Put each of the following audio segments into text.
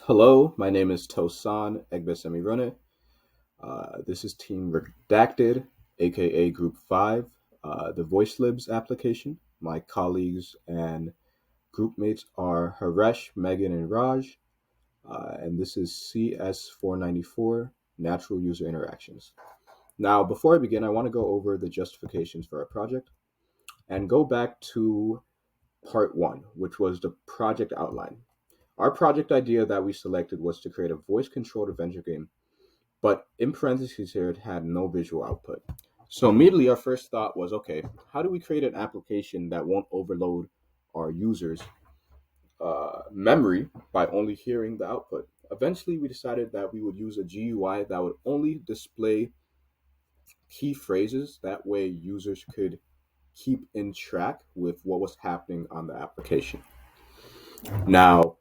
Hello, my name is Tosan Egbesemirone. This is Team Redacted, aka Group 5, the VoiceLibs application. My colleagues and group mates are Haresh, Megan, and Raj, and this is CS494 Natural User Interactions. Now, before I begin, I want to go over the justifications for our project and go back to part one, which was the project outline. Our project idea that we selected was to create a voice controlled adventure game, but in parentheses here, it had no visual output. So immediately, our first thought was okay, how do we create an application that won't overload our users' memory by only hearing the output? Eventually, we decided that we would use a GUI that would only display key phrases. That way, users could keep in track with what was happening on the application. Now,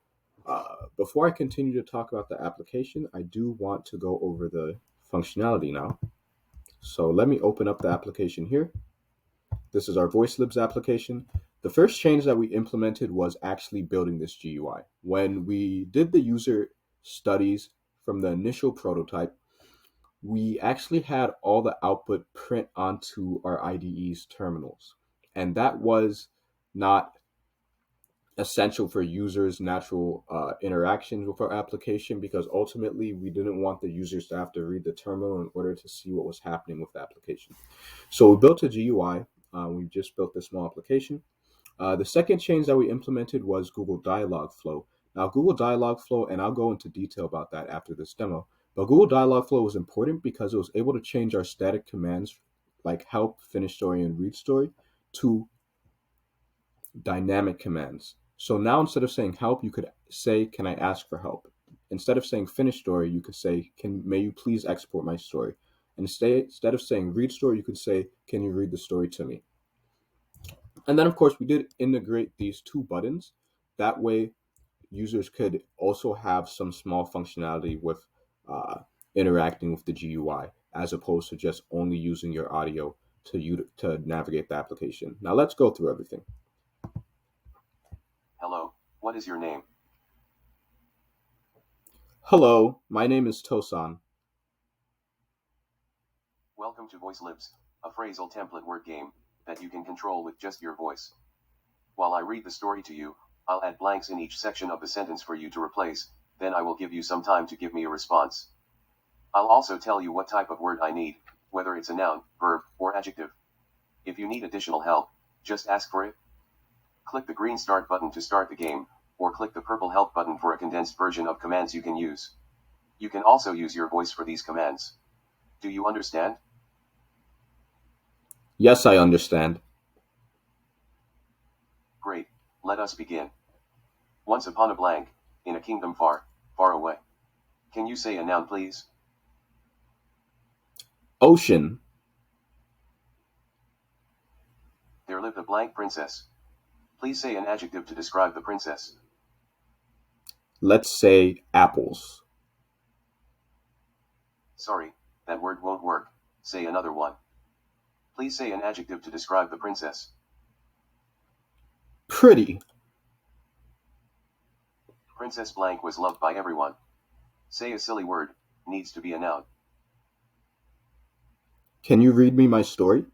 before I continue to talk about the application, I do want to go over the functionality now. So let me open up the application here. This is our VoiceLibs application. The first change that we implemented was actually building this GUI. When we did the user studies from the initial prototype, we actually had all the output print onto our IDE's terminals. And that was not essential for users' natural interactions with our application because ultimately we didn't want the users to have to read the terminal in order to see what was happening with the application. So we built a GUI. We just built this small application. The second change that we implemented was Google Dialogflow. Now, Google Dialogflow, and I'll go into detail about that after this demo, but Google Dialogflow was important because it was able to change our static commands like help, finish story, and read story to dynamic commands. So now instead of saying help, you could say, can I ask for help? Instead of saying finish story, you could say, may you please export my story? And instead of saying read story, you could say, can you read the story to me? And then of course we did integrate these two buttons. That way users could also have some small functionality with interacting with the GUI as opposed to just only using your audio to navigate the application. Now let's go through everything. Hello, what is your name? Hello, my name is Tosan. Welcome to VoiceLibs, a phrasal template word game that you can control with just your voice. While I read the story to you, I'll add blanks in each section of the sentence for you to replace, then I will give you some time to give me a response. I'll also tell you what type of word I need, whether it's a noun, verb, or adjective. If you need additional help, just ask for it. Click the green start button to start the game, or click the purple help button for a condensed version of commands you can use. You can also use your voice for these commands. Do you understand? Yes, I understand. Great, let us begin. Once upon a blank, in a kingdom far, far away. Can you say a noun please? Ocean. There lived a blank princess. Please say an adjective to describe the princess. Let's say apples. Sorry, that word won't work, say another one. Please say an adjective to describe the princess. Pretty. Princess blank was loved by everyone. Say a silly word, needs to be a noun. Can you read me my story?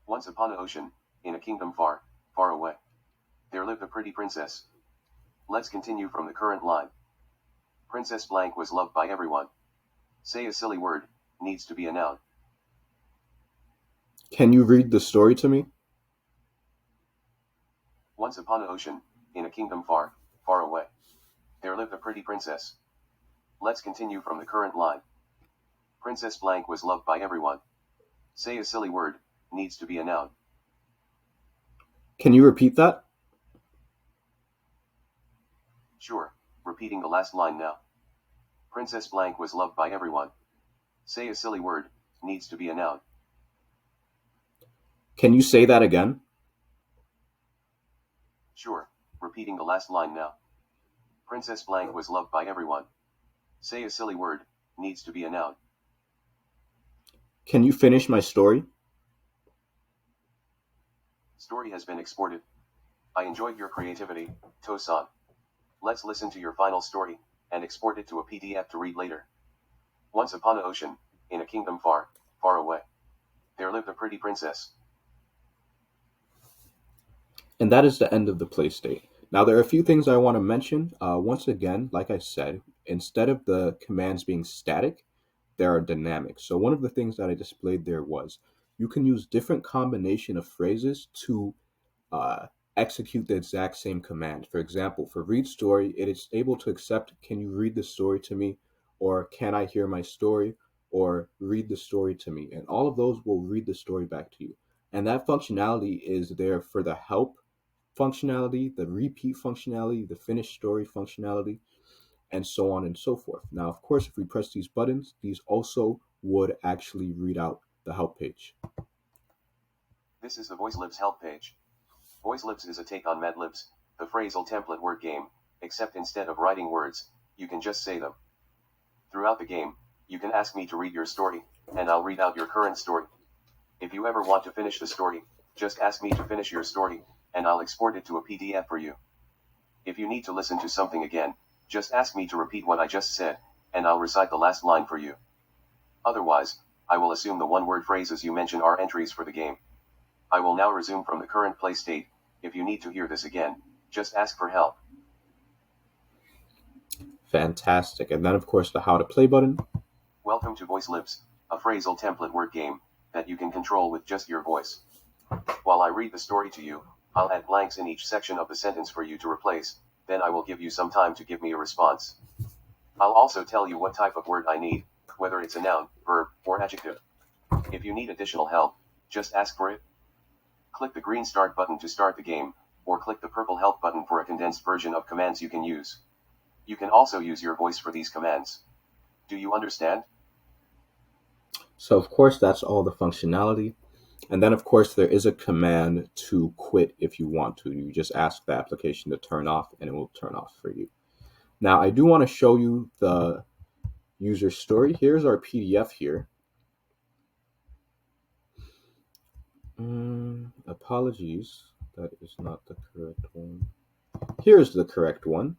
Once upon an ocean, in a kingdom far, far away. There lived a pretty princess. Let's continue from the current line. Princess blank was loved by everyone. Say a silly word, needs to be a noun. Can you read the story to me? Once upon an ocean, in a kingdom far, far away. There lived a pretty princess. Let's continue from the current line. Princess blank was loved by everyone. Say a silly word, needs to be a noun. Can you repeat that? Sure, repeating the last line now. Princess blank was loved by everyone. Say a silly word, needs to be a noun. Can you say that again? Sure, repeating the last line now. Princess blank was loved by everyone. Say a silly word, needs to be a noun. Can you finish my story? Story has been exported. I enjoyed your creativity, Tosan. Let's listen to your final story, and export it to a PDF to read later. Once upon an ocean, in a kingdom far, far away, there lived a pretty princess. And that is the end of the play state. Now, there are a few things I want to mention. Once again, like I said, instead of the commands being static, there are dynamics. So one of the things that I displayed there was you can use different combination of phrases to uh, execute the exact same command. For example, for read story, it is able to accept, can you read the story to me? Or can I hear my story? Or read the story to me. And all of those will read the story back to you. And that functionality is there for the help functionality, the repeat functionality, the finish story functionality, and so on and so forth. Now, of course, if we press these buttons, these also would actually read out the help page. This is the VoiceLibs help page. VoiceLibs is a take on MadLibs, the phrasal template word game, except instead of writing words, you can just say them. Throughout the game, you can ask me to read your story, and I'll read out your current story. If you ever want to finish the story, just ask me to finish your story, and I'll export it to a PDF for you. If you need to listen to something again, just ask me to repeat what I just said, and I'll recite the last line for you. Otherwise, I will assume the one-word phrases you mention are entries for the game. I will now resume from the current play state. If you need to hear this again, just ask for help. Fantastic. And then, of course, the how to play button. Welcome to VoiceLibs, a phrasal template word game that you can control with just your voice. While I read the story to you, I'll add blanks in each section of the sentence for you to replace, then I will give you some time to give me a response. I'll also tell you what type of word I need, whether it's a noun, verb, or adjective. If you need additional help, just ask for it. Click the green start button to start the game, or click the purple help button for a condensed version of commands you can use. You can also use your voice for these commands. Do you understand? So, of course, that's all the functionality. And then, of course, there is a command to quit if you want to. You just ask the application to turn off, and it will turn off for you. Now, I do want to show you the user story. Here's our PDF here. Apologies, that is not the correct one. Here's the correct one.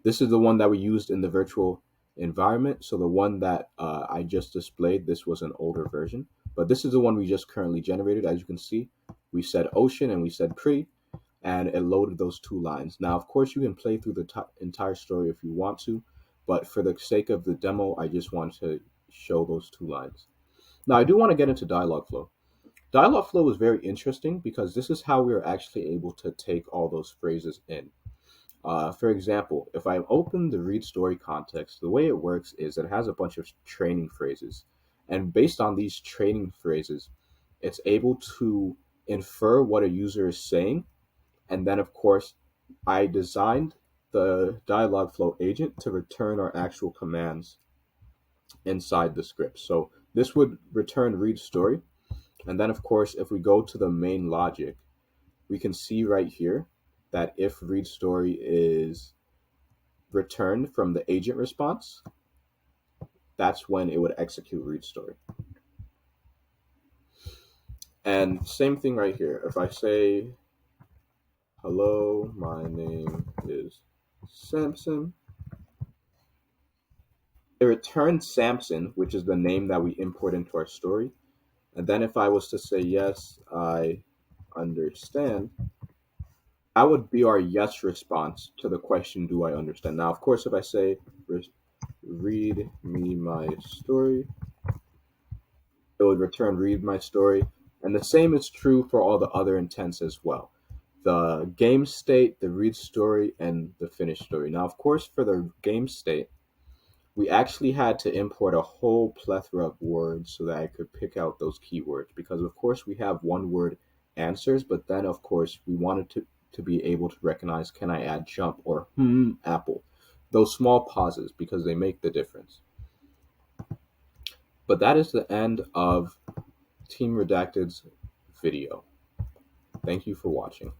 This is the one that we used in the virtual environment. So the one that I just displayed, this was an older version, but this is the one we just currently generated. As you can see, we said ocean and we said pretty, and it loaded those two lines. Now, of course, you can play through the entire story if you want to, but for the sake of the demo, I just want to show those two lines. Now, I do want to get into dialogue flow. Dialogue flow is very interesting because this is how we are actually able to take all those phrases in. For example, if I open the read story context, the way it works is it has a bunch of training phrases. And based on these training phrases, it's able to infer what a user is saying. And then, of course, I designed the dialog flow agent to return our actual commands inside the script. So this would return read story. And then, of course, if we go to the main logic, we can see right here that if read story is returned from the agent response, that's when it would execute read story. And same thing right here. If I say, hello, my name is Samson, it returns Samson, which is the name that we import into our story. And then if I was to say, yes, I understand, that would be our yes response to the question, do I understand? Now, of course, if I say, read me my story, it would return read my story. And the same is true for all the other intents as well. The game state, the read story, and the finish story. Now, of course, for the game state, we actually had to import a whole plethora of words so that I could pick out those keywords because, of course, we have one word answers, but then, of course, we wanted to be able to recognize, can I add jump or apple? Those small pauses because they make the difference. But that is the end of Team Redacted's video. Thank you for watching.